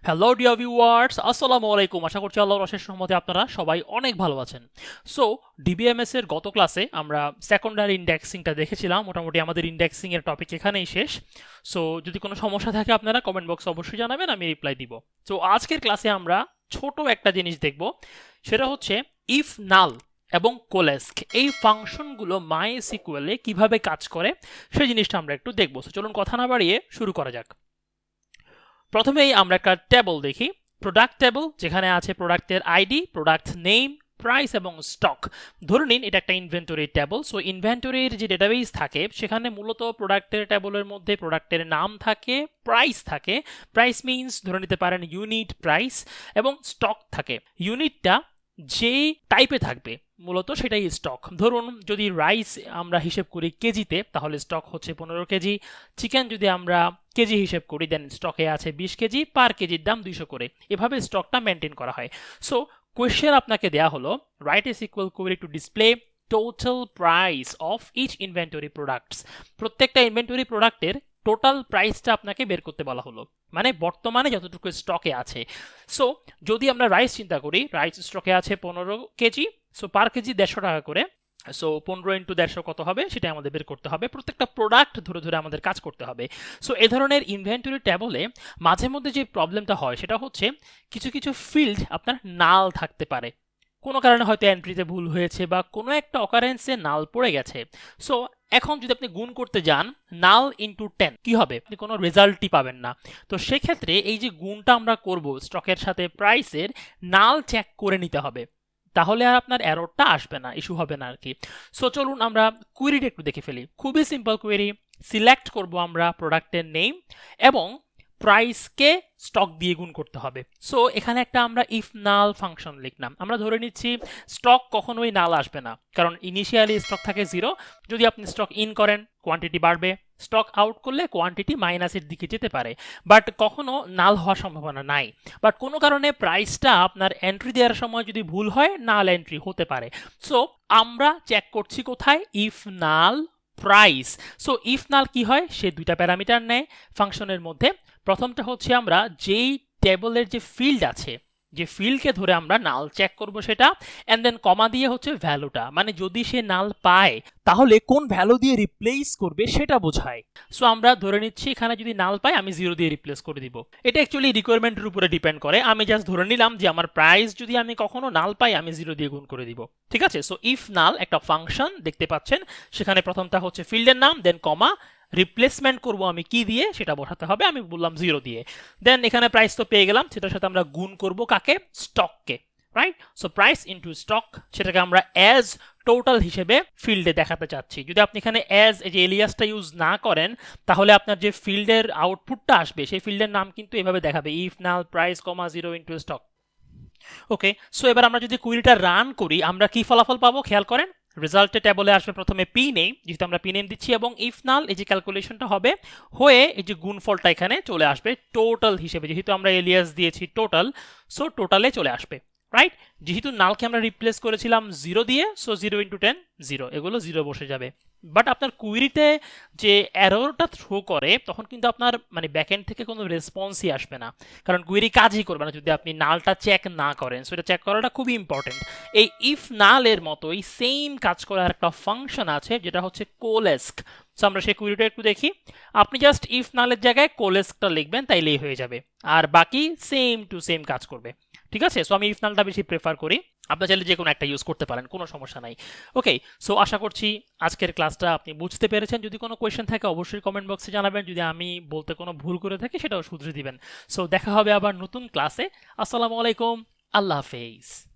Hello dear viewers, আসসালামু আলাইকুম। আশা করছি আল্লাহর অশেষ রহমতে আপনারা সবাই অনেক ভালো আছেন। সো ডিবিএমএস এর গত ক্লাসে আমরা সেকেন্ডারি ইন্ডেক্সিংটা দেখেছিলাম। মোটামুটি আমাদের ইন্ডেক্সিং এর টপিক এখানেই শেষ। সো যদি কোনো সমস্যা থাকে আপনারা কমেন্ট বক্সে অবশ্যই জানাবেন, আমি রিপ্লাই দিব। তো আজকের ক্লাসে আমরা ছোট একটা জিনিস দেখব, সেটা হচ্ছে ইফ নাল এবং কোলেস্ক এই ফাংশনগুলো MySQL এ কিভাবে কাজ করে সেই জিনিসটা আমরা একটু দেখব। সো চলুন কথা না বাড়িয়ে শুরু করা যাক। প্রথমেই আমরা একটা টেবল দেখি, প্রোডাক্ট টেবল, যেখানে আছে প্রোডাক্টের আইডি, প্রোডাক্ট নেম, প্রাইস এবং স্টক। ধরে নিন এটা একটা ইনভেন্টরি টেবল। সো ইনভেন্টরির যে ডেটাবেস থাকে সেখানে মূলত প্রোডাক্টের টেবলের মধ্যে প্রোডাক্টের নাম থাকে, প্রাইস থাকে, প্রাইস মিনস ধরে নিতে পারেন ইউনিট প্রাইস, এবং স্টক থাকে। ইউনিটটা যে টাইপে থাকবে মূলত সেটাই স্টক। ধরুন যদি রাইস আমরা হিসেব করি কেজিতে, তাহলে স্টক হচ্ছে 15 কেজি। চিকেন যদি আমরা কেজি হিসেব করি, দেন স্টকে আছে 20 কেজি, পার কেজির দাম 200 করে। এভাবে স্টকটা মেনটেন করা হয়। সো কোয়েশ্চেন আপনাকে দেয়া হলো, write a SQL query to display total price of each inventory products. প্রত্যেকটা ইনভেন্টরি প্রোডাক্টের টোটাল প্রাইসটা আপনাকে বের করতে বলা হলো, মানে বর্তমানে যতটুকু স্টকে আছে। সো যদি আমরা রাইস চিন্তা করি, রাইস স্টকে আছে 15 কেজি, সো পার কেজি 150 টাকা করে। সো 15 ইন্টু 150 কত হবে সেটা আমাদের বের করতে হবে। প্রত্যেকটা প্রোডাক্ট ধরে ধরে আমাদের কাজ করতে হবে। সো এ ধরনের ইনভেন্টরি টেবলে মাঝে মধ্যে যে প্রবলেমটা হয় সেটা হচ্ছে কিছু কিছু ফিল্ড আপনার নাল থাকতে পারে, কোনো কারণে হয়তো এন্ট্রিতে ভুল হয়েছে বা কোনো একটা অকারেন্সে নাল পড়ে গেছে। সো এখন যদি আপনি গুণ করতে যান নাল ইন্টু 10, কি হবে? আপনি কোনো রেজাল্টই পাবেন না। তো সেক্ষেত্রে এই যে গুণটা আমরা করব স্টকের সাথে প্রাইসের, নাল চেক করে নিতে হবে, তাহলে আর আপনার এররটা আসবে না, ইস্যু হবে না আর কি। সো চলুন আমরা কোয়েরিটা একটু দেখে ফেলি। খুবই সিম্পল কোয়েরি। সিলেক্ট করব আমরা প্রোডাক্টের নেম এবং প্রাইসকে স্টক দিয়ে গুণ করতে হবে। সো এখানে একটা আমরা ইফ নাল ফাংশন লিখলাম। আমরা ধরে নিচ্ছি স্টক কখনোই নাল আসবে না, কারণ ইনিশিয়ালি স্টক থাকে 0। যদি আপনি স্টক ইন করেন কোয়ান্টিটি বাড়বে, স্টক আউট করলে কোয়ান্টিটি মাইনাসের দিকে যেতে পারে, বাট কখনো নাল হওয়ার সম্ভাবনা নাই। বাট কোনো কারণে প্রাইসটা আপনার এন্ট্রি দেওয়ার সময় যদি ভুল হয়, নাল এন্ট্রি হতে পারে। সো আমরা চেক করছি কোথায়? If null price. So if null কি হয়, সে দুইটা প্যারামিটার নেয় ফাংশনের মধ্যে। প্রথমটা হচ্ছে আমরা যেই টেবলের যে ফিল্ড আছে, যে ফিল্ডকে ধরে আমরা নাল চেক করব সেটা, এন্ড দেন কমা দিয়ে হচ্ছে ভ্যালুটা, মানে যদি সে নাল পায় তাহলে কোন ভ্যালু দিয়ে রিপ্লেস করবে সেটা বোঝায়। সো আমরা ধরে নিচ্ছি এখানে যদি নাল পাই আমি 0 দিয়ে রিপ্লেস করে দিব। এটা অ্যাকচুয়ালি রিকোয়ারমেন্টের উপরে ডিপেন্ড করে। আমি জাস্ট ধরে নিলাম যে আমার প্রাইস যদি আমি কখনো নাল পাই আমি 0 দিয়ে গুণ করে দিব। ঠিক আছে? সো ইফ নাল একটা ফাংশন দেখতে পাচ্ছেন, সেখানে প্রথমটা হচ্ছে ফিল্ডের নাম, দেন কমা, রিপ্লেসমেন্ট করব আমি কি দিয়ে সেটা বসাতে হবে, আমি বললাম 0 দিয়ে। দেন এখানে প্রাইস তো পেয়ে গেলাম, সেটার সাথে আমরা গুণ করব কাকে? স্টককে, right? So price into stock, সেটাকে আমরা অ্যাজ টোটাল হিসেবে ফিল্ডে দেখাতে চাচ্ছি। যদি আপনি এখানে অ্যাজ এই যে এলিয়াসটা ইউজ না করেন, তাহলে আপনার যে ফিল্ডের আউটপুটটা আসবে সেই ফিল্ডের নাম কিন্তু এভাবে দেখাবে, if null price comma 0 into stock. Okay, so এবার আমরা যদি কুইরিটা রান করি আমরা কি ফলাফল পাবো খেয়াল করেন। রেজাল্টে টেবলে আসবে প্রথমে পি নেম, যেহেতু আমরা পি নেম দিচ্ছি, এবং ইফ নাল এই যে ক্যালকুলেশনটা হবে হয়ে এই যে গুণফলটা এখানে চলে আসবে টোটাল হিসেবে, যেহেতু আমরা এলিয়াস দিয়েছি টোটাল, সো টোটালে চলে আসবে, রাইট? যেহেতু নালকে আমরা রিপ্লেস করেছিলাম 0 দিয়ে, সো 0 ইন্টু 10 0, এগুলো 0 বসে যাবে। বাট আপনার কুইরিতে যে এররটা থ্রো করে তখন কিন্তু আপনার মানে ব্যাকএন্ড থেকে কোনো রেসপন্সই আসবে না, কারণ কুইরি কাজই করবে না যদি আপনি নালটা চেক না করেন। সো এটা চেক করাটা খুবই ইম্পর্টেন্ট। এই ইফ নালের মতোই সেম কাজ করার একটা ফাংশন আছে যেটা হচ্ছে কোলেস্ক। সো আমরা সেই কুইরিটা একটু দেখি। আপনি জাস্ট ইফ নালের জায়গায় কোলেস্কটা লিখবেন, তাইলেই হয়ে যাবে, আর বাকি সেম টু সেম কাজ করবে। ঠিক আছে? সো আমি ইফ নালটা বেশি প্রেফার করি, আপনার চাইলে যে কোনো একটা ইউজ করতে পারেন, কোনো সমস্যা নাই। ওকে, সো আশা করছি আজকের ক্লাসটা আপনি বুঝতে পেরেছেন। যদি কোনো কোয়েশ্চেন থাকে অবশ্যই কমেন্ট বক্সে জানাবেন, যদি আমি বলতে কোনো ভুল করে থাকি সেটাও শুধরে দিবেন। সো দেখা হবে আবার নতুন ক্লাসে। আসসালামু আলাইকুম, আল্লাহ হাফেজ।